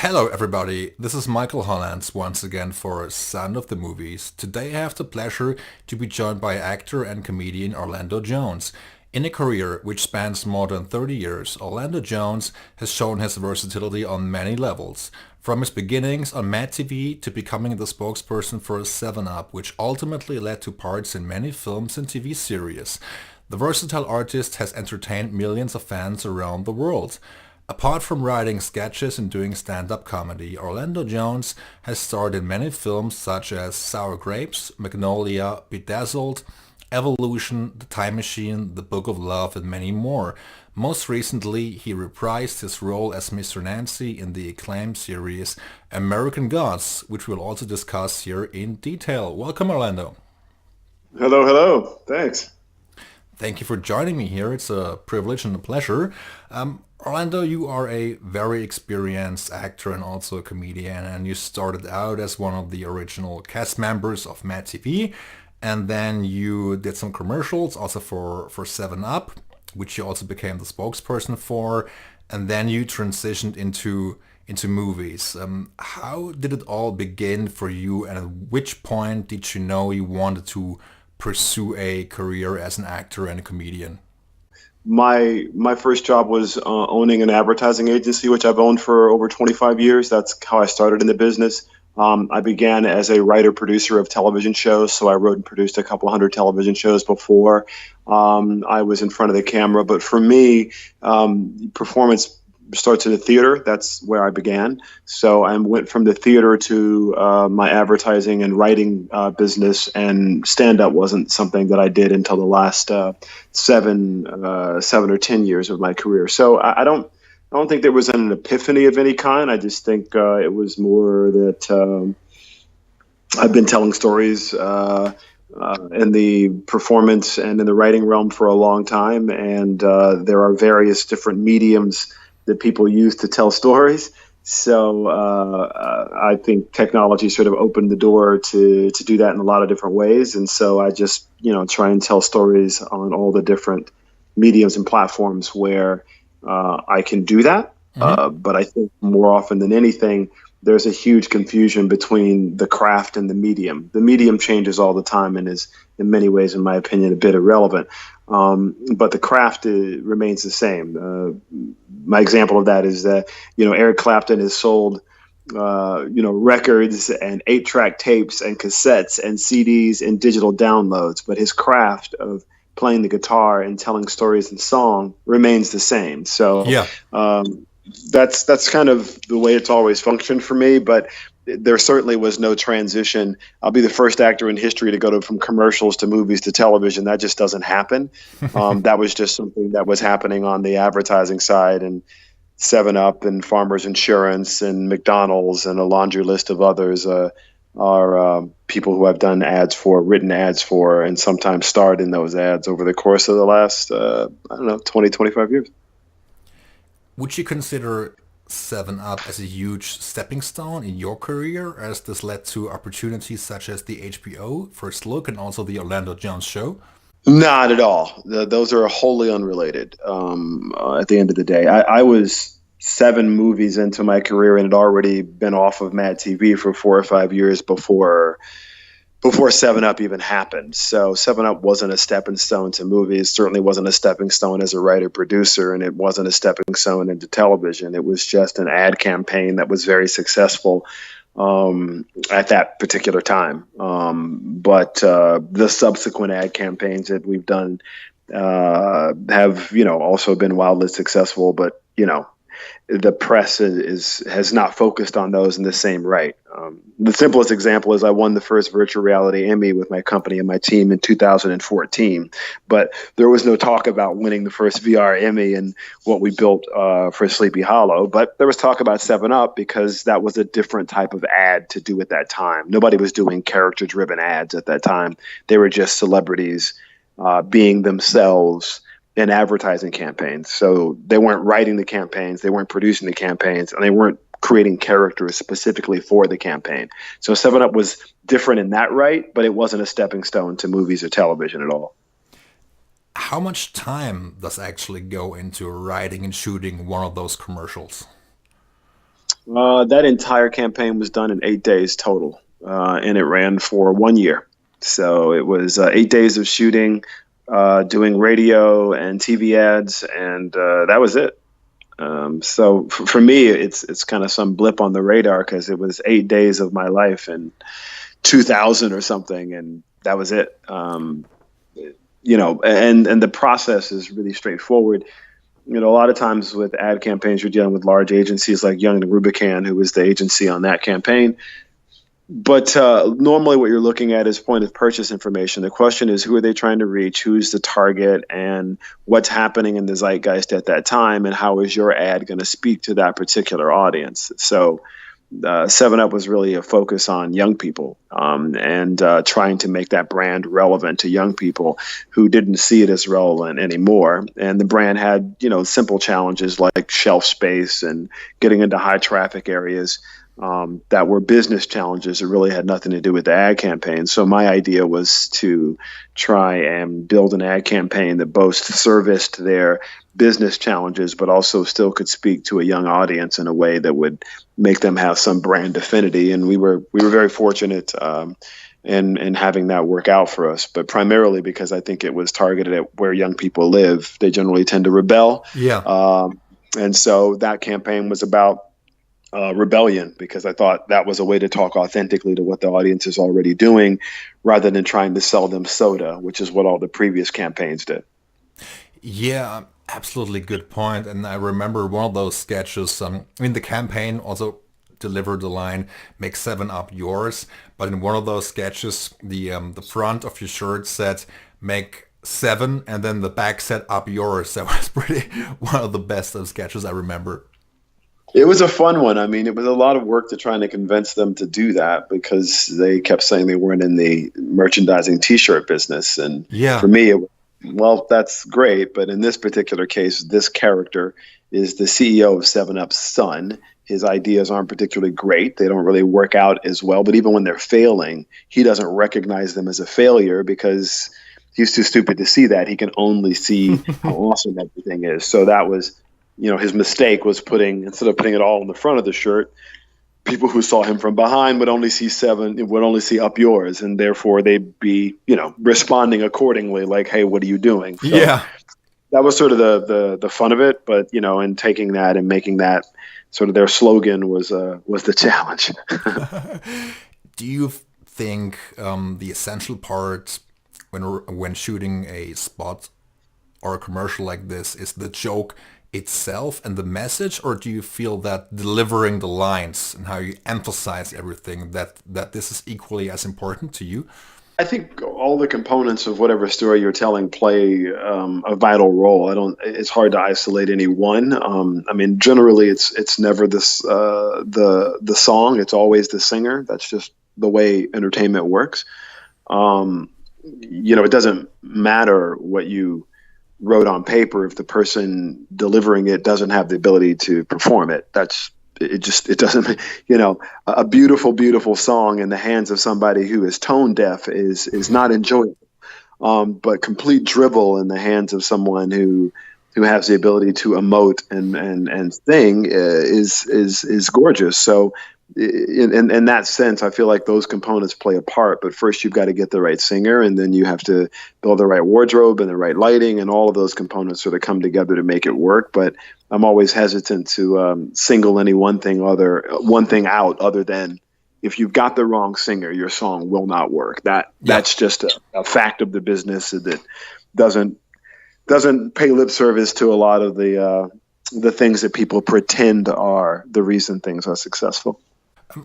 Hello, everybody. This is Michael Hollands once again for Sound of the Movies. Today I have the pleasure to be joined by actor and comedian Orlando Jones. In a career which spans more than 30 years, Orlando Jones has shown his versatility on many levels. From his beginnings on Mad TV to becoming the spokesperson for 7-Up, which ultimately led to parts in many films and TV series. The versatile artist has entertained millions of fans around the world. Apart from writing sketches and doing stand-up comedy, Orlando Jones has starred in many films such as Sour Grapes, Magnolia, Bedazzled, Evolution, The Time Machine, The Book of Love, and many more. Most recently, he reprised his role as Mr. Nancy in the acclaimed series American Gods, which we'll also discuss here in detail. Welcome, Orlando. Hello, hello. Thanks. Thank you for joining me here. It's a privilege and a pleasure. Orlando, you are a very experienced actor and also a comedian, and you started out as one of the original cast members of Mad TV, and then you did some commercials also for 7-Up, which you also became the spokesperson for, and then you transitioned into movies. How did it all begin for you, and at which point did you know you wanted to pursue a career as an actor and a comedian? My first job was owning an advertising agency, which I've owned for over 25 years. That's how I started in the business. I began as a writer producer of television shows, so I wrote and produced a couple hundred television shows before I was in front of the camera. But for me, performance starts in the theater. That's where I began. So I went from the theater to my advertising and writing business, and stand-up wasn't something that I did until the last 7 or 10 years of my career. So I don't think there was an epiphany of any kind. I just think it was more that I've been telling stories in the performance and in the writing realm for a long time, and there are various different mediums that people use to tell stories. So I think technology sort of opened the door to do that in a lot of different ways. And so I just, try and tell stories on all the different mediums and platforms where I can do that. But I think more often than anything, there's a huge confusion between the craft and the medium. The medium changes all the time and is, in many ways, in my opinion, a bit irrelevant. But the craft remains the same. My example of that is that, Eric Clapton has sold, records and 8-track tapes and cassettes and CDs and digital downloads, but his craft of playing the guitar and telling stories in song remains the same. So Yeah. that's kind of the way it's always functioned for me. But there certainly was no transition. I'll be the first actor in history to go from commercials to movies to television. That just doesn't happen. That was just something that was happening on the advertising side, and 7-Up and Farmers Insurance and McDonald's and a laundry list of others are people who I've done ads for, written ads for, and sometimes starred in those ads over the course of the last, 20, 25 years. Would you consider 7-Up as a huge stepping stone in your career, as this led to opportunities such as the HBO First Look and also the Orlando Jones Show? Not at all. Those are wholly unrelated. At the end of the day, I was 7 movies into my career and had already been off of Mad TV for 4 or 5 years before 7-Up even happened. So 7-Up wasn't a stepping stone to movies, certainly wasn't a stepping stone as a writer producer, and it wasn't a stepping stone into television. It was just an ad campaign that was very successful at that particular time. But the subsequent ad campaigns that we've done have, also been wildly successful, but, the press has not focused on those in the same right. The simplest example is I won the first virtual reality Emmy with my company and my team in 2014, but there was no talk about winning the first VR Emmy and what we built for Sleepy Hollow. But there was talk about 7-Up because that was a different type of ad to do at that time. Nobody was doing character-driven ads at that time. They were just celebrities being themselves in advertising campaigns. So they weren't writing the campaigns, they weren't producing the campaigns, and they weren't creating characters specifically for the campaign. So 7-Up was different in that right, but it wasn't a stepping stone to movies or television at all. How much time does actually go into writing and shooting one of those commercials? That entire campaign was done in 8 days total, and it ran for 1 year. So it was 8 days of shooting, doing radio and TV ads, and that was it. So for me, it's kind of some blip on the radar because it was 8 days of my life in 2000 or something, and that was it. And the process is really straightforward. A lot of times with ad campaigns, you're dealing with large agencies like Young and Rubicam, who was the agency on that campaign. But normally what you're looking at is point of purchase information. The question is, who are they trying to reach? Who's the target? And what's happening in the zeitgeist at that time? And how is your ad going to speak to that particular audience? So 7-Up was really a focus on young people, and trying to make that brand relevant to young people who didn't see it as relevant anymore. And the brand had, simple challenges like shelf space and getting into high traffic areas, that were business challenges. It really had nothing to do with the ad campaign. So my idea was to try and build an ad campaign that both serviced their business challenges, but also still could speak to a young audience in a way that would make them have some brand affinity. And we were very fortunate in having that work out for us, but primarily because I think it was targeted at where young people live. They generally tend to rebel. Yeah. And so that campaign was about rebellion, because I thought that was a way to talk authentically to what the audience is already doing, rather than trying to sell them soda, which is what all the previous campaigns did. Yeah, absolutely good point. And I remember one of those sketches. The campaign also delivered the line "Make 7-Up yours," but in one of those sketches, the front of your shirt said "Make 7," and then the back said "Up yours." That was pretty one of the best of sketches I remember. It was a fun one. I mean, it was a lot of work to trying to convince them to do that, because they kept saying they weren't in the merchandising T-shirt business. And Yeah. for me, well, that's great. But in this particular case, this character is the CEO of 7-Up's son. His ideas aren't particularly great. They don't really work out as well. But even when they're failing, he doesn't recognize them as a failure, because he's too stupid to see that. He can only see how awesome everything is. So that was, his mistake was instead of putting it all in the front of the shirt, people who saw him from behind would only see "Up yours," and therefore they'd be, responding accordingly, like, "Hey, what are you doing?" So Yeah. that was sort of the fun of it. But and taking that and making that sort of their slogan was the challenge. Do you think the essential part when shooting a spot or a commercial like this is the joke itself and the message, or do you feel that delivering the lines and how you emphasize everything, that this is equally as important to you? I think all the components of whatever story you're telling play a vital role. It's hard to isolate any one. Generally, it's never the song. It's always the singer. That's just the way entertainment works. It doesn't matter what you wrote on paper if the person delivering it doesn't have the ability to perform it. It doesn't, a beautiful song in the hands of somebody who is tone deaf is not enjoyable. But complete drivel in the hands of someone who has the ability to emote and sing is gorgeous. So in that sense, I feel like those components play a part. But first, you've got to get the right singer, and then you have to build the right wardrobe and the right lighting, and all of those components sort of come together to make it work. But I'm always hesitant to single any one thing out, other than if you've got the wrong singer, your song will not work. That's just a fact of the business that doesn't pay lip service to a lot of the things that people pretend are the reason things are successful.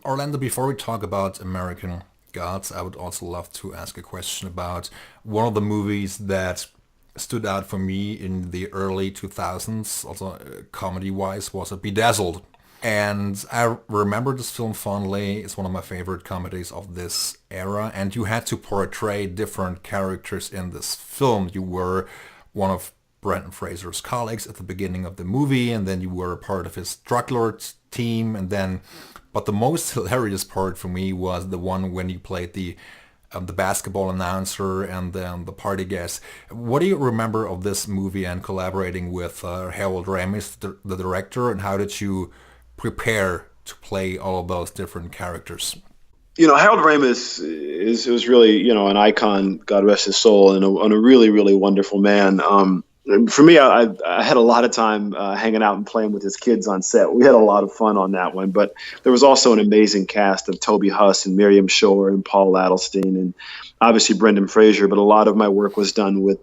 Orlando, before we talk about American Gods, I would also love to ask a question about one of the movies that stood out for me in the early 2000s, also comedy-wise, was Bedazzled. And I remember this film fondly. It's one of my favorite comedies of this era. And you had to portray different characters in this film. You were one of Brendan Fraser's colleagues at the beginning of the movie, and then you were a part of his drug lord team, but the most hilarious part for me was the one when you played the basketball announcer and then the party guest. What do you remember of this movie and collaborating with Harold Ramis, the director, and how did you prepare to play all of those different characters? Harold Ramis was really, an icon, God rest his soul, and a really, really wonderful man. For me, I had a lot of time hanging out and playing with his kids on set. We had a lot of fun on that one, but there was also an amazing cast of Toby Huss and Miriam Shore and Paul Adelstein and obviously Brendan Fraser. But a lot of my work was done with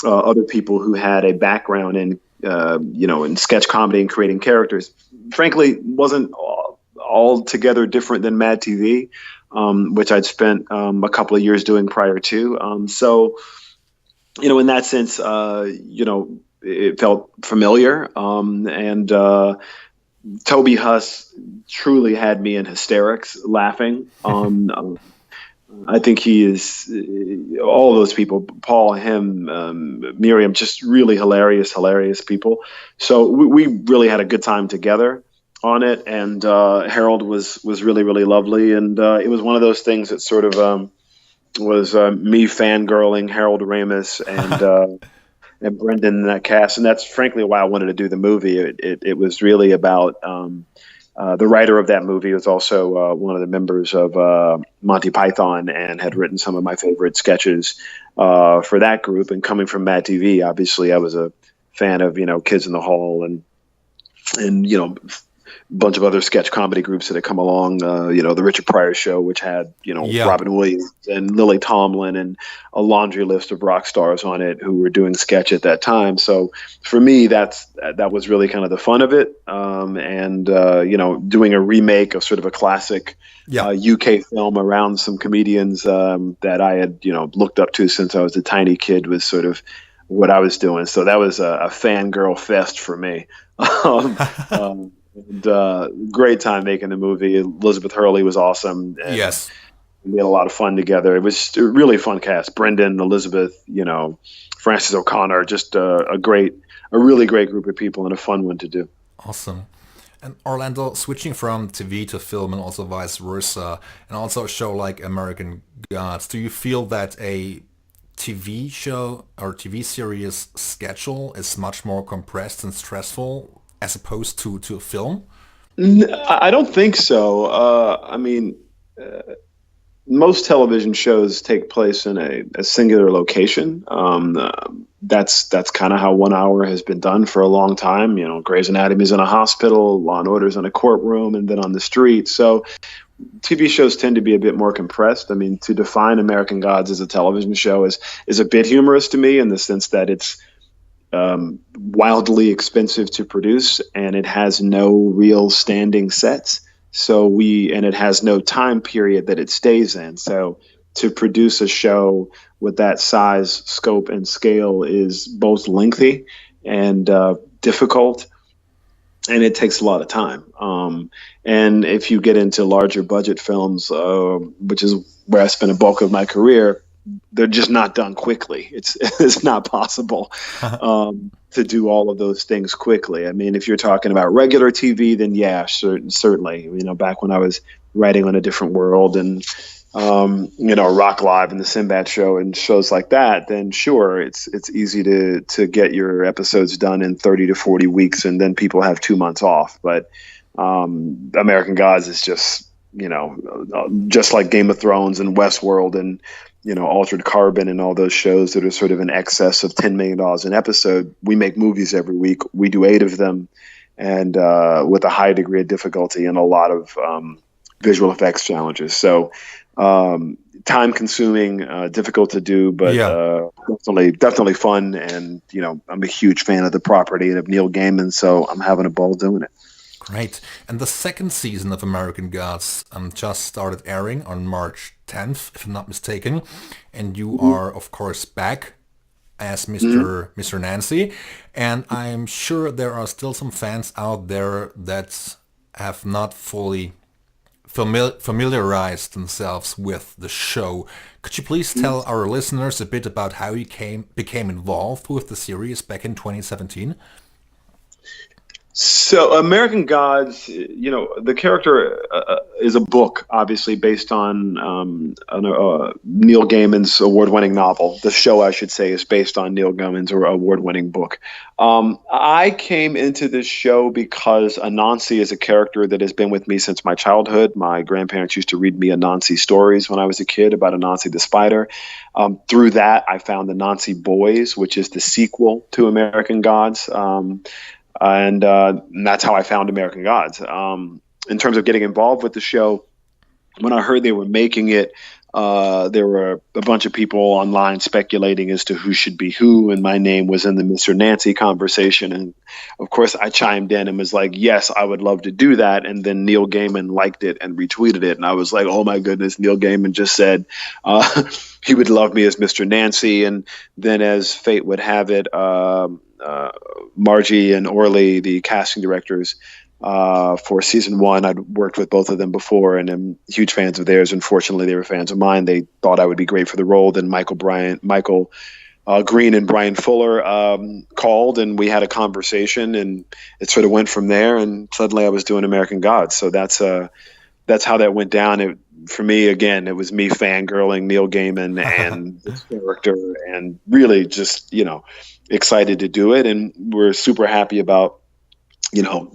other people who had a background in, in sketch comedy and creating characters. Frankly, wasn't altogether different than Mad TV, which I'd spent a couple of years doing prior to. So, in that sense, it felt familiar. And Toby Huss truly had me in hysterics laughing. I think he is, all those people, Paul, him, Miriam, just really hilarious people. So we really had a good time together on it. And Harold was really, really lovely. And it was one of those things that sort of was me fangirling Harold Ramis and Brendan in that cast. And that's frankly why I wanted to do the movie. It was really about the writer of that movie was also one of the members of Monty Python and had written some of my favorite sketches for that group. And coming from Mad TV, obviously I was a fan of, Kids in the Hall and bunch of other sketch comedy groups that had come along, the Richard Pryor Show, which had, Robin Williams and Lily Tomlin and a laundry list of rock stars on it who were doing sketch at that time. So for me, that was really kind of the fun of it. Doing a remake of sort of a classic UK film around some comedians that I had, looked up to since I was a tiny kid was sort of what I was doing. So that was a fangirl fest for me. And great time making the movie. Elizabeth Hurley was awesome. Yes. We had a lot of fun together. It was a really fun cast. Brendan, Elizabeth, Francis O'Connor, just a really great group of people and a fun one to do. Awesome. And Orlando, switching from TV to film and also vice versa, and also a show like American Gods, do you feel that a TV show or TV series schedule is much more compressed and stressful as opposed to a film? I don't think so. Most television shows take place in a singular location. That's kind of how 1 hour has been done for a long time. Grey's Anatomy is in a hospital, Law and Order is in a courtroom, and then on the street. So TV shows tend to be a bit more compressed. To define American Gods as a television show is a bit humorous to me in the sense that it's wildly expensive to produce, and it has no real standing sets. And it has no time period that it stays in. So to produce a show with that size, scope, and scale is both lengthy and difficult, and it takes a lot of time. And if you get into larger budget films, which is where I spent a bulk of my career, they're just not done quickly. It's not possible to do all of those things quickly. If you're talking about regular TV, then yeah, certainly. Back when I was writing on A Different World and Rock Live and the Sinbad Show and shows like that, then sure, it's easy to get your episodes done in 30 to 40 weeks, and then people have 2 months off. But American Gods is just just like Game of Thrones and Westworld and Altered Carbon and all those shows that are sort of in excess of $10 million an episode. We make movies every week. We do 8 of them, and with a high degree of difficulty and a lot of visual effects challenges. So time consuming, difficult to do, but definitely fun. And I'm a huge fan of the property and of Neil Gaiman, so I'm having a ball doing it. Great. And the second season of American Gods just started airing on March 10th, if I'm not mistaken. And you are, of course, back as Mr. Nancy. And I'm sure there are still some fans out there that have not fully familiarized themselves with the show. Could you please tell our listeners a bit about how you became involved with the series back in 2017? So, American Gods, the character is a book, obviously based on Neil Gaiman's award-winning novel. The show, I should say, is based on Neil Gaiman's award-winning book. I came into this show because Anansi is a character that has been with me since my childhood. My grandparents used to read me Anansi stories when I was a kid about Anansi the spider. Through that, I found Anansi Boys, which is the sequel to American Gods. And that's how I found American Gods. In terms of getting involved with the show, when I heard they were making it, there were a bunch of people online speculating as to who should be who, and my name was in the Mr. Nancy conversation. And of course, I chimed in and was like, yes, I would love to do that. And then Neil Gaiman liked it and retweeted it. And I was like, oh my goodness, Neil Gaiman just said he would love me as Mr. Nancy. And then, as fate would have it, Margie and Orly, the casting directors for season one, I'd worked with both of them before, and I'm huge fans of theirs. Unfortunately, they were fans of mine. They thought I would be great for the role. Then Michael Green and Brian Fuller called, and we had a conversation, and it sort of went from there. And suddenly, I was doing American Gods. So that's how that went down. For me, again, it was me fangirling Neil Gaiman and this character, and really just excited to do it. And we're super happy about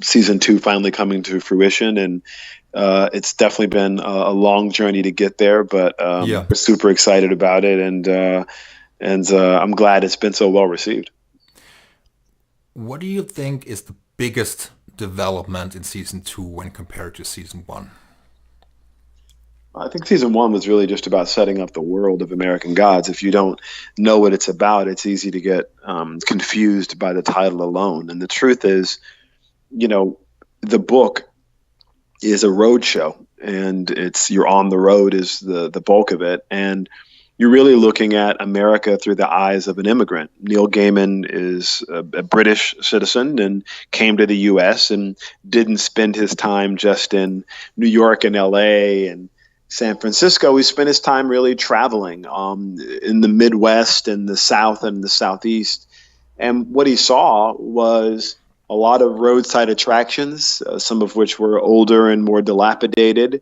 season 2 finally coming to fruition, and it's definitely been a long journey to get there, but we're super excited about it, and I'm glad it's been so well received. What do you think is the biggest development in season 2 when compared to season 1? I think season 1 was really just about setting up the world of American Gods. If you don't know what it's about, it's easy to get confused by the title alone. And the truth is, the book is a road show, and you're on the road is the bulk of it. And you're really looking at America through the eyes of an immigrant. Neil Gaiman is a British citizen and came to the U.S. and didn't spend his time just in New York and L.A. and San Francisco. He spent his time really traveling in the Midwest and the South and the Southeast. And what he saw was a lot of roadside attractions, some of which were older and more dilapidated.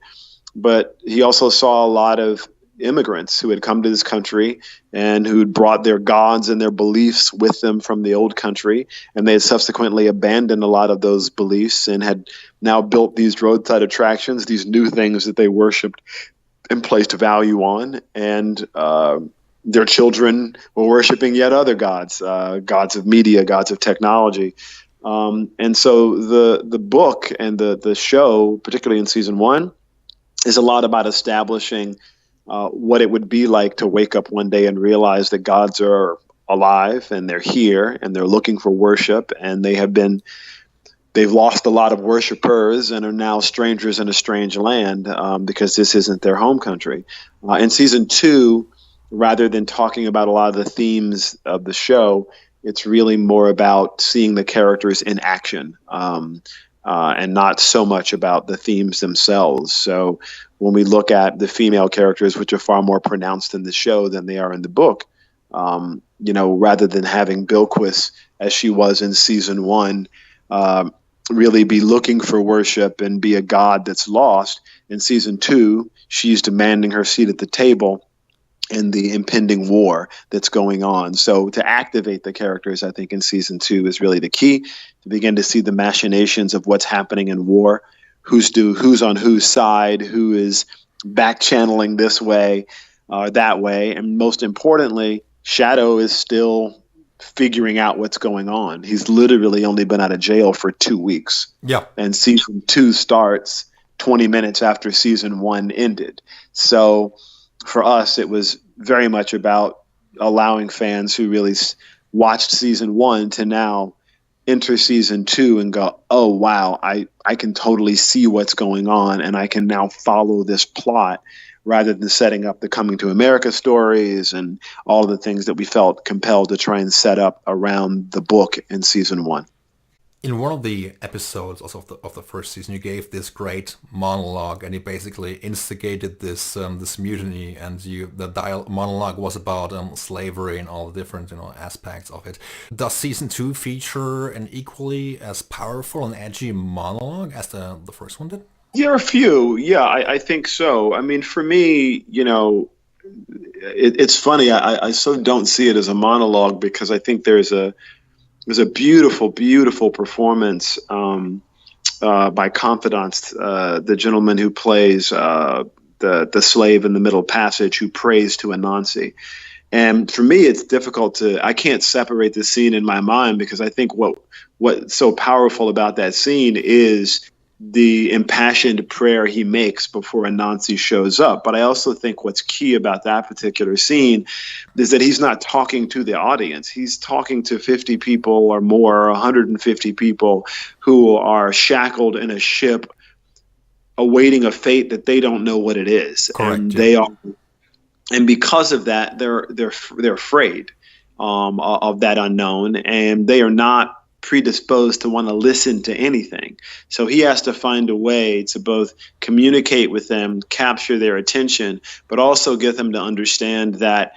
But he also saw a lot of immigrants who had come to this country and who'd brought their gods and their beliefs with them from the old country. And they had subsequently abandoned a lot of those beliefs and had now built these roadside attractions, these new things that they worshipped and placed value on. And their children were worshiping yet other gods, gods of media, gods of technology. And so the book and the show, particularly in season 1, is a lot about establishing what it would be like to wake up one day and realize that gods are alive and they're here and they're looking for worship, and they've lost a lot of worshipers and are now strangers in a strange land because this isn't their home country. In season 2, rather than talking about a lot of the themes of the show, it's really more about seeing the characters in action and not so much about the themes themselves. So when we look at the female characters, which are far more pronounced in the show than they are in the book, rather than having Bilquis, as she was in season 1, really be looking for worship and be a god that's lost, in season 2, she's demanding her seat at the table in the impending war that's going on. So to activate the characters, I think in season 2 is really the key, to begin to see the machinations of what's happening in war, who's on whose side, who is back channeling this way, that way. And most importantly, Shadow is still figuring out what's going on. He's literally only been out of jail for 2 weeks. Yeah. And season 2 starts 20 minutes after season 1 ended. So for us, it was very much about allowing fans who really watched season 1 to now enter season 2 and go, oh, wow, I can totally see what's going on, and I can now follow this plot rather than setting up the Coming to America stories and all of the things that we felt compelled to try and set up around the book in season 1. In one of the episodes also of the first season, you gave this great monologue, and you basically instigated this mutiny. And the monologue was about slavery and all the different aspects of it. Does season 2 feature an equally as powerful and edgy monologue as the first one did? Yeah, a few. Yeah, I think so. I mean, for me, it's funny. I so don't see it as a monologue because I think there's a beautiful, beautiful performance by Confidence, the gentleman who plays the slave in the Middle Passage who prays to Anansi. And for me, it's difficult I can't separate the scene in my mind because I think what's so powerful about that scene is the impassioned prayer he makes before Anansi shows up. But I also think what's key about that particular scene is that he's not talking to the audience. He's talking to 50 people or more, 150 people who are shackled in a ship awaiting a fate that they don't know what it is. Correct, and yeah. they are, and because of that, they're afraid of that unknown, and they are not predisposed to want to listen to anything. So he has to find a way to both communicate with them, capture their attention, but also get them to understand that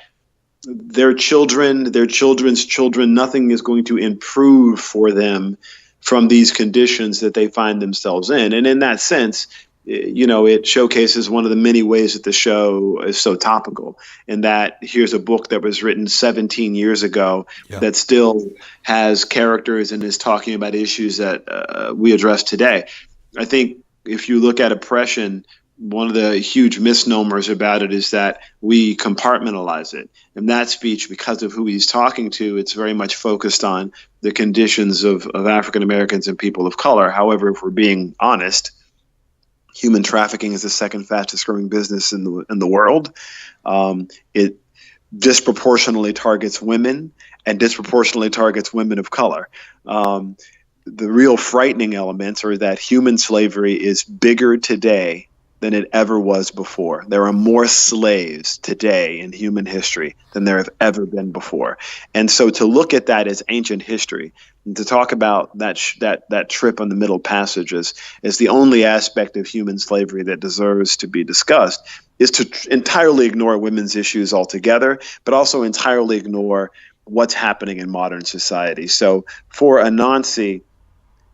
their children, their children's children, nothing is going to improve for them from these conditions that they find themselves in. And in that sense, it showcases one of the many ways that the show is so topical, in that here's a book that was written 17 years ago that still has characters and is talking about issues that we address today. I think if you look at oppression, one of the huge misnomers about it is that we compartmentalize it. And that speech, because of who he's talking to, it's very much focused on the conditions of African Americans and people of color. However, if we're being honest, human trafficking is the second fastest growing business in the world. It disproportionately targets women and disproportionately targets women of color. The real frightening elements are that human slavery is bigger today than it ever was before. There are more slaves today in human history than there have ever been before. And so to look at that as ancient history, and to talk about that trip on the Middle Passage as the only aspect of human slavery that deserves to be discussed, is to entirely ignore women's issues altogether, but also entirely ignore what's happening in modern society. So for Anansi,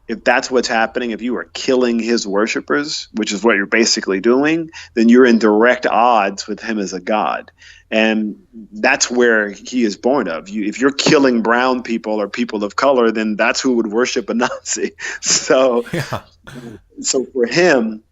if that's what's happening, if you are killing his worshipers, which is what you're basically doing, then you're in direct odds with him as a god. And that's where he is born of. If you're killing brown people or people of color, then that's who would worship Anansi. So for him,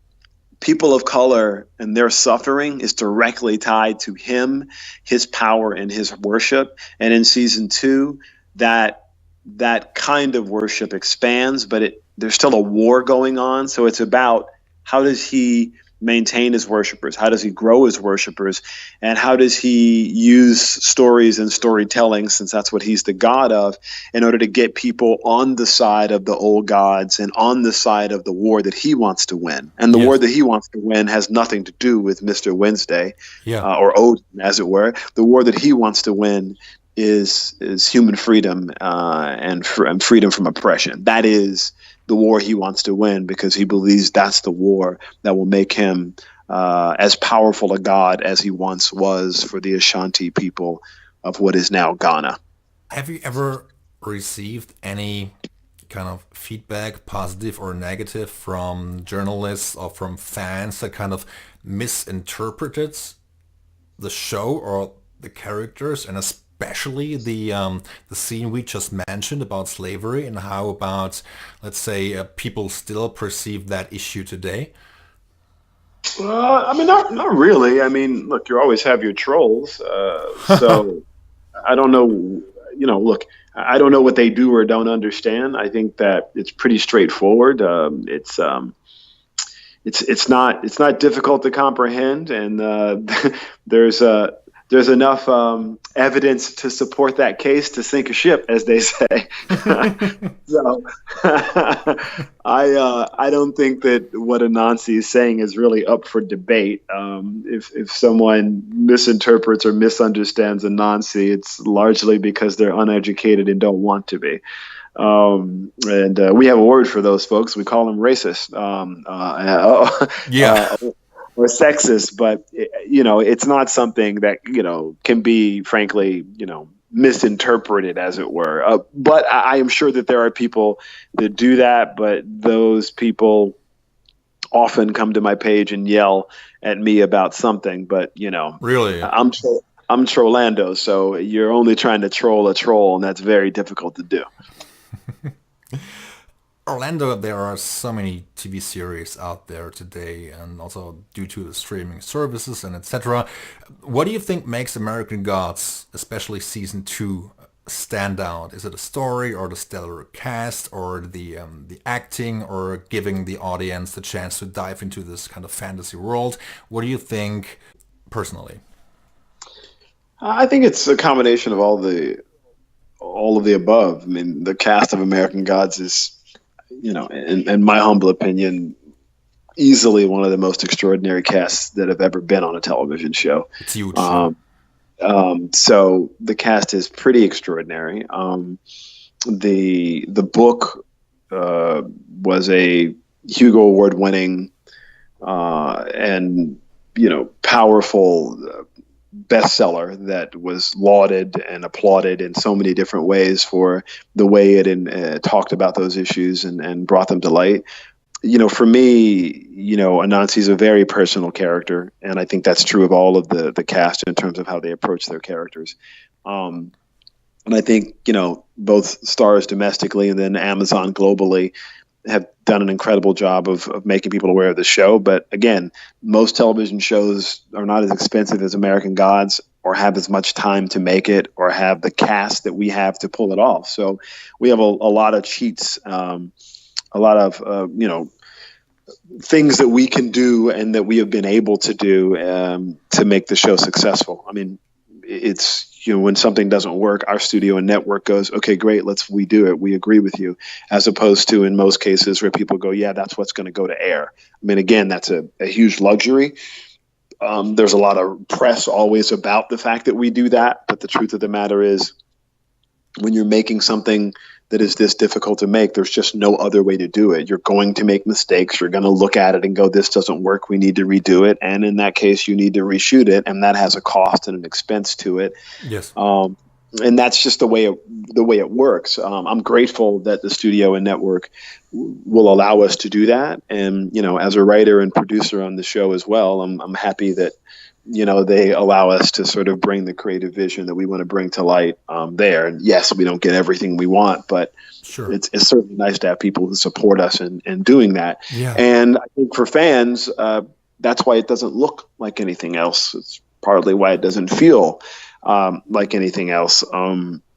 people of color and their suffering is directly tied to him, his power, and his worship. And in season 2, that kind of worship expands, but there's still a war going on. So it's about how does he maintain his worshipers? How does he grow his worshipers? And how does he use stories and storytelling, since that's what he's the god of, in order to get people on the side of the old gods and on the side of the war that he wants to win? And the war that he wants to win has nothing to do with Mr. Wednesday or Odin, as it were. The war that he wants to win is human freedom and freedom from oppression. That is the war he wants to win, because he believes that's the war that will make him as powerful a god as he once was for the Ashanti people of what is now Ghana. Have you ever received any kind of feedback, positive or negative, from journalists or from fans that kind of misinterpreted the show or the characters, and especially the scene we just mentioned about slavery, and how about, let's say, people still perceive that issue today? I mean, not really. I mean, look, you always have your trolls. So I don't know. Look, I don't know what they do or don't understand. I think that it's pretty straightforward. It's not difficult to comprehend, and there's enough evidence to support that case to sink a ship, as they say. So I don't think that what Anansi is saying is really up for debate. If someone misinterprets or misunderstands Anansi, it's largely because they're uneducated and don't want to be. And we have a word for those folks. We call them racist. Yeah. Or sexist, but it's not something that can be, frankly, misinterpreted, as it were. But I am sure that there are people that do that, but those people often come to my page and yell at me about something. But Really? I'm Trollando, so you're only trying to troll a troll, and that's very difficult to do. Orlando, there are so many TV series out there today, and also due to the streaming services and etc. What do you think makes American Gods, especially season 2, stand out? Is it a story, or the stellar cast, or the acting, or giving the audience the chance to dive into this kind of fantasy world? What do you think personally? I think it's a combination of all of the above. I mean, the cast of American Gods is, in my humble opinion, easily one of the most extraordinary casts that have ever been on a television show. It's huge. So the cast is pretty extraordinary. The book was a Hugo Award winning and powerful bestseller that was lauded and applauded in so many different ways for the way it talked about those issues and brought them to light. For me, Anansi's a very personal character, and I think that's true of all of the cast in terms of how they approach their characters. And I think, both stars domestically and then Amazon globally have done an incredible job of making people aware of the show. But again, most television shows are not as expensive as American Gods, or have as much time to make it, or have the cast that we have to pull it off. So we have a lot of cheats, a lot of, things that we can do and that we have been able to do to make the show successful. I mean, it's, when something doesn't work, our studio and network goes, okay, great, we do it. We agree with you. As opposed to in most cases where people go, yeah, that's what's going to go to air. I mean, again, that's a huge luxury. There's a lot of press always about the fact that we do that. But the truth of the matter is, when you're making something that is this difficult to make, there's just no other way to do it. You're going to make mistakes. You're going to look at it and go, this doesn't work. We need to redo it. And in that case, you need to reshoot it. And that has a cost and an expense to it. Yes. And that's just the way it works. I'm grateful that the studio and network will allow us to do that. And, as a writer and producer on the show as well, I'm happy that, they allow us to sort of bring the creative vision that we want to bring to light there. And yes, we don't get everything we want, but sure, it's certainly nice to have people who support us in doing that. Yeah. And I think for fans, that's why it doesn't look like anything else. It's partly why it doesn't feel like anything else.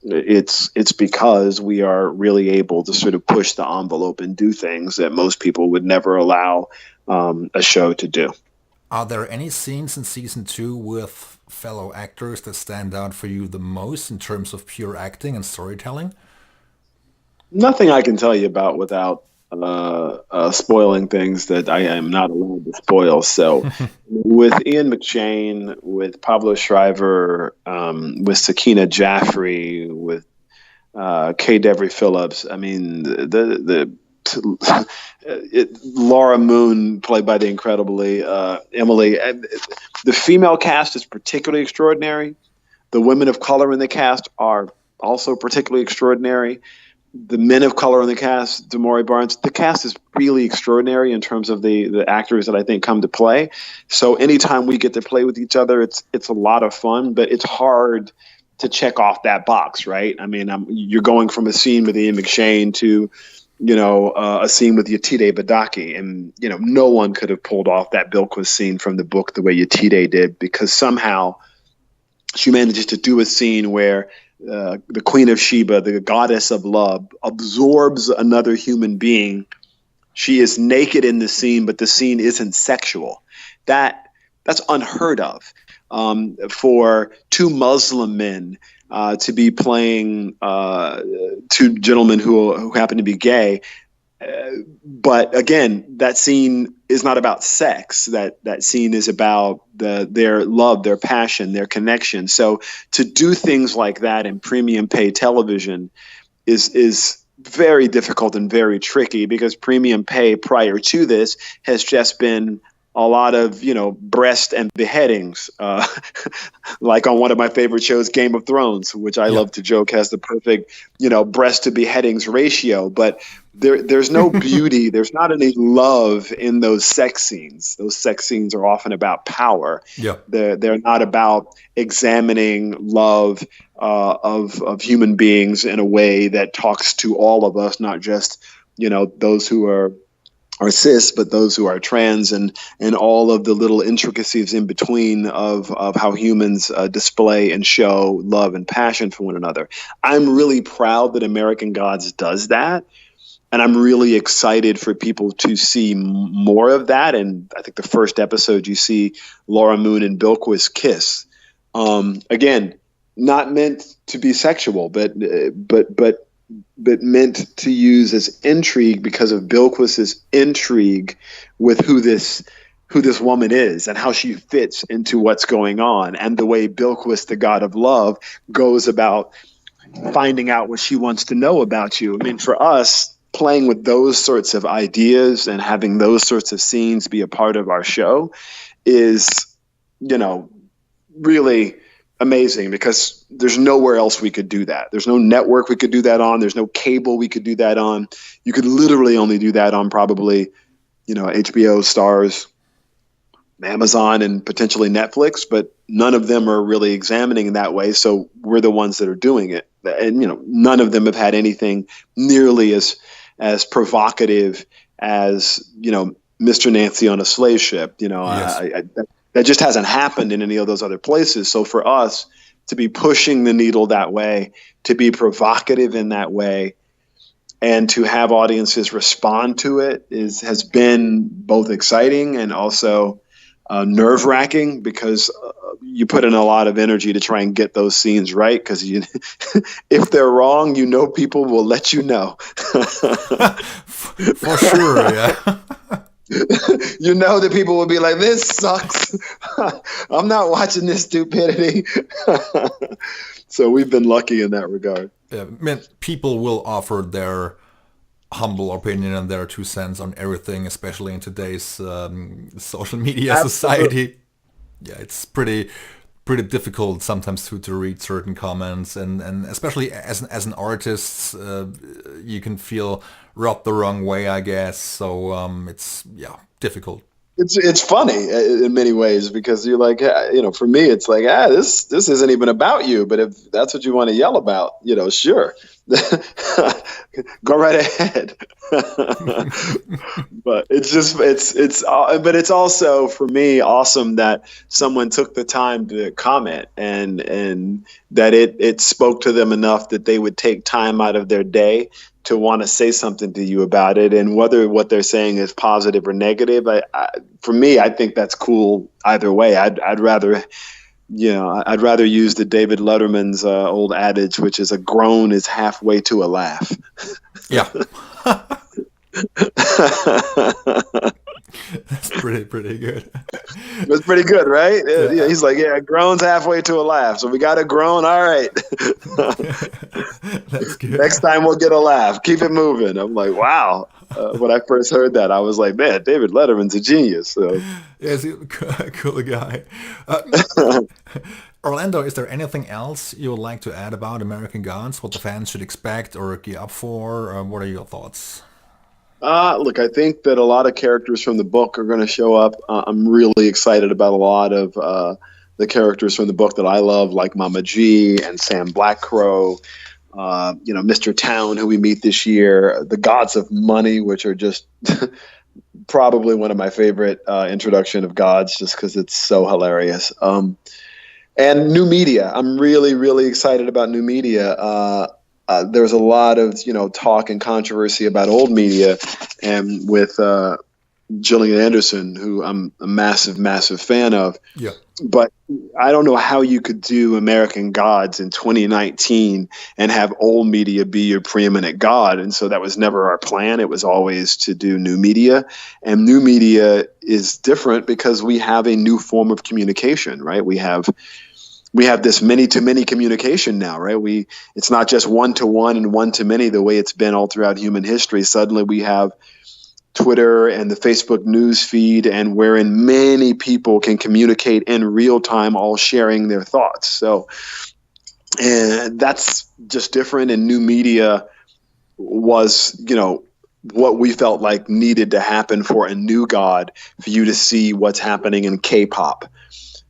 It's because we are really able to sort of push the envelope and do things that most people would never allow a show to do. Are there any scenes in season 2 with fellow actors that stand out for you the most in terms of pure acting and storytelling? Nothing I can tell you about without spoiling things that I am not allowed to spoil. So with Ian McShane, with Pablo Schreiber, with Sakina Jaffrey, with Kay Devery Phillips, I mean, Laura Moon, played by the incredibly Emily. The female cast is particularly extraordinary. The women of color in the cast are also particularly extraordinary. The men of color in the cast, Damari Barnes, the cast is really extraordinary in terms of the actors that I think come to play. So anytime we get to play with each other, it's a lot of fun, but it's hard to check off that box, right? I mean, you're going from a scene with Ian McShane to a scene with Yetide Badaki, and no one could have pulled off that Bilquis scene from the book the way Yetide did, because somehow she manages to do a scene where the Queen of Sheba, the goddess of love, absorbs another human being. She is naked in the scene, but the scene isn't sexual. That's unheard of for two Muslim men to be playing two gentlemen who happen to be gay. But again, that scene is not about sex. That scene is about their love, their passion, their connection. So to do things like that in premium pay television is very difficult and very tricky, because premium pay prior to this has just been a lot of, breast and beheadings, like on one of my favorite shows, Game of Thrones, which I love to joke has the perfect, breast to beheadings ratio. But there's no beauty. There's not any love in those sex scenes. Those sex scenes are often about power. Yeah. They're not about examining love of human beings in a way that talks to all of us, not just, those who are cis, but those who are trans, and all of the little intricacies in between of how humans display and show love and passion for one another. I'm really proud that American Gods does that. And I'm really excited for people to see more of that. And I think the first episode, you see Laura Moon and Bilquis kiss. Again, not meant to be sexual, but meant to use as intrigue because of Bilquis's intrigue with who this woman is and how she fits into what's going on, and the way Bilquis, the god of love, goes about finding out what she wants to know about you. I mean, for us, playing with those sorts of ideas and having those sorts of scenes be a part of our show is, really amazing, because there's nowhere else we could do that. There's no network we could do that on. There's no cable we could do that on. You could literally only do that on probably, HBO, Stars, Amazon, and potentially Netflix, but none of them are really examining in that way. So we're the ones that are doing it. And, none of them have had anything nearly as provocative as, Mr. Nancy on a slave ship. Yes. That just hasn't happened in any of those other places. So for us to be pushing the needle that way, to be provocative in that way, and to have audiences respond to it has been both exciting and also nerve-wracking, because you put in a lot of energy to try and get those scenes right, because if they're wrong, people will let you know. For sure, yeah. That people will be like, this sucks. I'm not watching this stupidity. So we've been lucky in that regard. Yeah, people will offer their humble opinion and their 2 cents on everything, especially in today's social media society. Yeah, it's pretty difficult sometimes to read certain comments, and especially as an artist, you can feel rubbed the wrong way, I guess. So it's difficult. It's funny in many ways, because you're like, for me, it's like, this isn't even about you. But if that's what you want to yell about, sure, go right ahead. But but it's also, for me, awesome that someone took the time to comment, and that it spoke to them enough that they would take time out of their day to want to say something to you about it. And whether what they're saying is positive or negative, for me, I think that's cool either way. I'd rather use the David Letterman's old adage, which is a groan is halfway to a laugh. Yeah. That's pretty good. That's pretty good, right? Yeah. He's like, a groan's halfway to a laugh. So we got a groan. All right. That's good. Next time we'll get a laugh. Keep it moving. I'm like, wow. When I first heard that, I was like, man, David Letterman's a genius. So. Yeah, he's a cool guy. Orlando, is there anything else you would like to add about American Gods? What the fans should expect or gear up for? What are your thoughts? Look, I think that a lot of characters from the book are going to show up. I'm really excited about a lot of the characters from the book that I love, like Mama G and Sam Blackcrow, Mr. Town, who we meet this year, the Gods of Money, which are just probably one of my favorite introduction of gods, just because it's so hilarious. And new media. I'm really, really excited about new media. There's a lot of, talk and controversy about old media, and with Gillian Anderson, who I'm a massive, massive fan of. Yeah. But I don't know how you could do American Gods in 2019 and have old media be your preeminent god. And so that was never our plan. It was always to do new media. And new media is different because we have a new form of communication, right? We have we have this many to many communication now, right? It's not just one to one and one to many the way it's been all throughout human history. Suddenly we have Twitter and the Facebook news feed, and wherein many people can communicate in real time, all sharing their thoughts. So, and that's just different. And new media was, what we felt like needed to happen for a new God, for you to see what's happening in K-pop.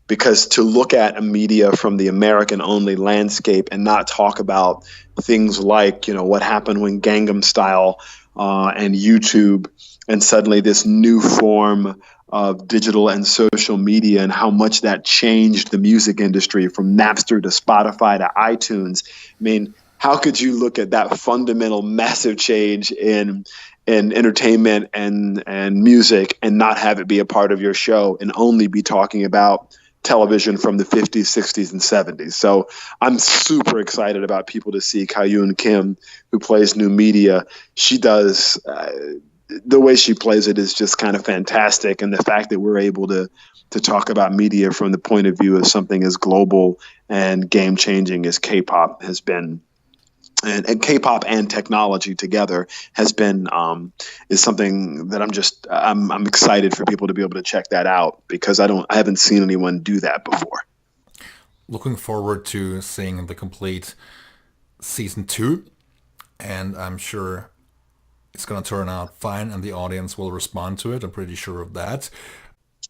Because to look at a media from the American-only landscape and not talk about things like, what happened when Gangnam Style and YouTube and suddenly this new form of digital and social media and how much that changed the music industry from Napster to Spotify to iTunes. I mean, how could you look at that fundamental massive change in entertainment and music and not have it be a part of your show and only be talking about television from the 50s, 60s, and 70s. So I'm super excited about people to see Kyoon Kim, who plays new media. She does, the way she plays it is just kind of fantastic. And the fact that we're able to talk about media from the point of view of something as global and game-changing as K-pop has been, and K-pop and technology together has been, is something that I'm excited for people to be able to check that out, because I haven't seen anyone do that before. Looking forward to seeing the complete season 2, and I'm sure it's going to turn out fine and the audience will respond to it. I'm pretty sure of that.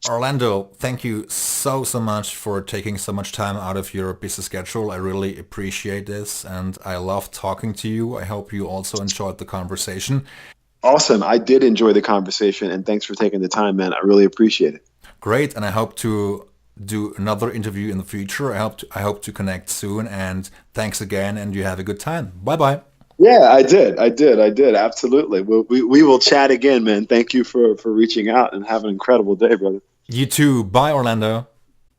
Orlando, thank you so much for taking so much time out of your busy schedule. I really appreciate this, and I love talking to you. I hope you also enjoyed the conversation. Awesome. I did enjoy the conversation, and thanks for taking the time, man. I really appreciate it. Great, and I hope to do another interview in the future. I hope to connect soon, and thanks again, and you have a good time. Bye-bye. Yeah, I did. Absolutely. We will chat again, man. Thank you for reaching out, and have an incredible day, brother. You too. Bye, Orlando.